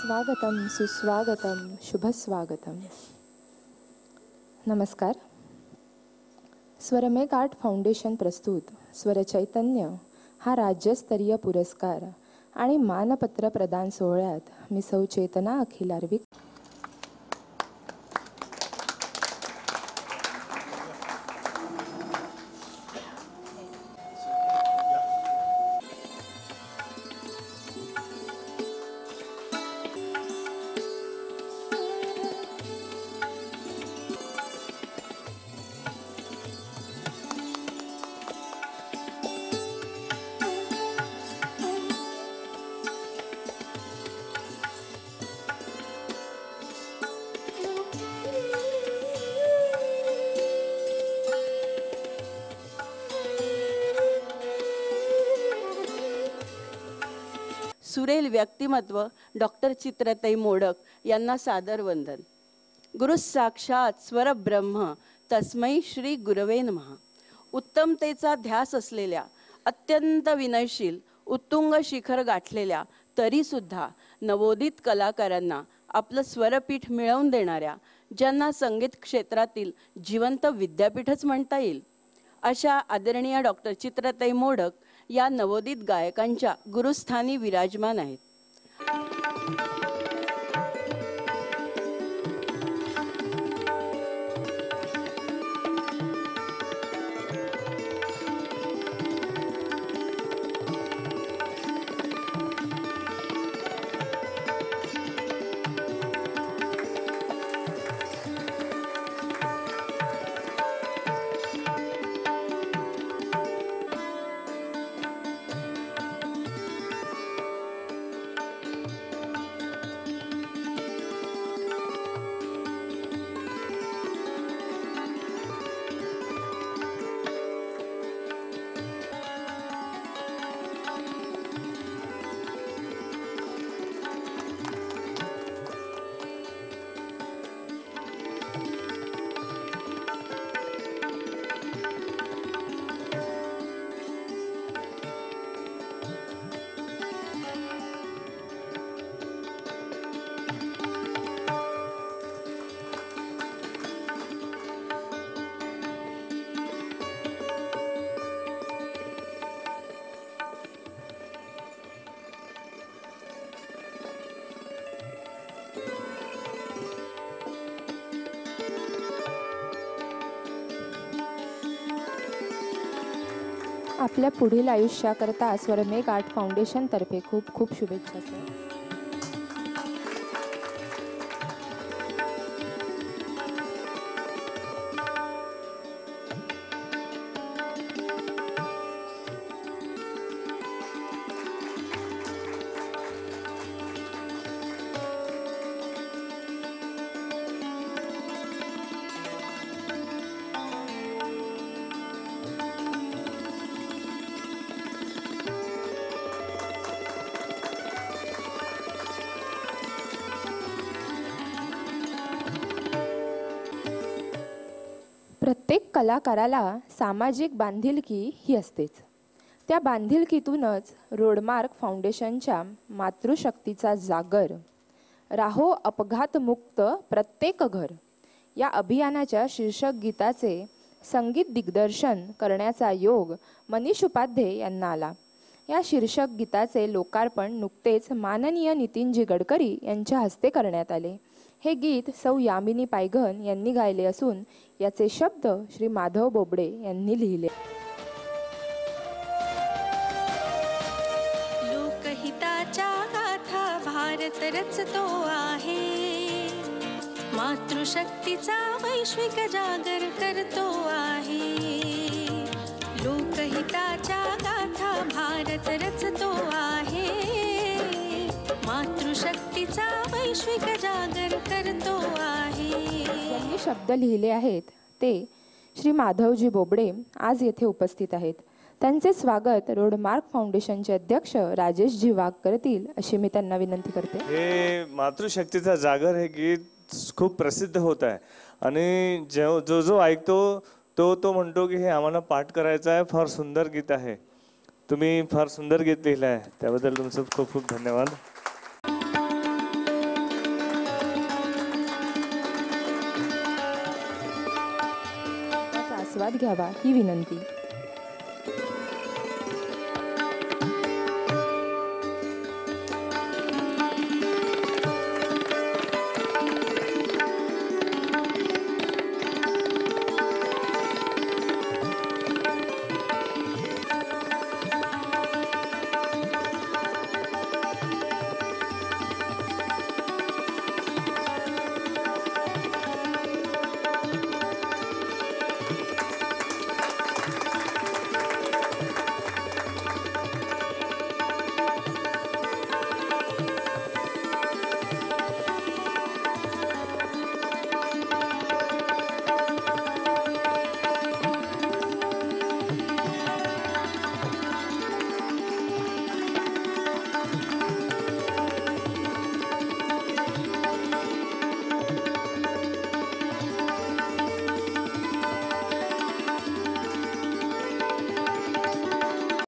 स्वागतम सुस्वागतम शुभस्वागतम. नमस्कार. स्वरमेक आर्ट फाउंडेशन प्रस्तुत स्वरचैतन्य हा राज्यस्तरीय पुरस्कार आणि मानपत्र प्रदान सोहळ्यात मी सौ चेतना अखिल आर्विक सुरेल व्यक्तिमत्व डॉक्टर चित्रताई मोडक यांना सादर वंदन. गुरु साक्षात स्वरब्रह्म तस्मै श्री गुरवे नमः. उत्तमतेचा ध्यास असलेल्या, अत्यंत विनयशील, उत्तुंग शिखर गाठलेल्या तरी सुद्धा नवोदित कलाकारांना आपलं स्वरपीठ मिळवून देणाऱ्या, ज्यांना संगीत क्षेत्रातील जिवंत विद्यापीठच म्हणता येईल, अशा आदरणीय डॉक्टर चित्रताई मोडक या नवोदित गायकांच्या गुरुस्थानी विराजमान आहेत. आपल्या पुढील आयुष्याकरता स्वरमेक आर्ट फाउंडेशन तर्फे खूप खूप शुभेच्छा सर. प्रत्येक कलाकाराला सामाजिक बांधिलकी ही असतेच. त्या बांधिलकीतूनच रोडमार्क फाउंडेशनच्या मातृशक्तीचा जागर, राहो अपघातमुक्त प्रत्येक घर या अभियानाच्या शीर्षक गीताचे संगीत दिग्दर्शन करण्याचा योग मनीष उपाध्ये यांना आला. या शीर्षक गीताचे लोकार्पण नुकतेच माननीय नितीनजी गडकरी यांच्या हस्ते करण्यात आले. हे गीत सौ यामिनी पायघन यांनी गायले असून याचे शब्द श्री माधव बोबडे यांनी लिहिले. लोकहिताच्या गाथा भारत रचतो आहे, मातृशक्तीचा वैश्विक जागर करतो आहे. लोकहिताच्या गाथा भारत रचतो आहे, मातृशक्तीचा वैश्विक जागर करतो आहे. यांनी शब्द लिहिले आहेत ते श्री माधवजी बोबडे आज येथे उपस्थित आहेत. त्यांचे स्वागत रोडमार्क फाउंडेशनचे अध्यक्ष राजेशजी वाघ करतील अशी मी त्यांना विनंती करते. हे मातृशक्तीचा जागर हे गीत खूप प्रसिद्ध होत आहे आणि जो जो ऐकतो तो म्हणतो की हे आम्हाला पाठ करायचं आहे. फार सुंदर गीत आहे. तुम्ही फार सुंदर गीत लिहिलं आहे, त्याबद्दल तुमचं खूप खूप धन्यवाद. आशीर्वाद घ्यावा ही विनंती.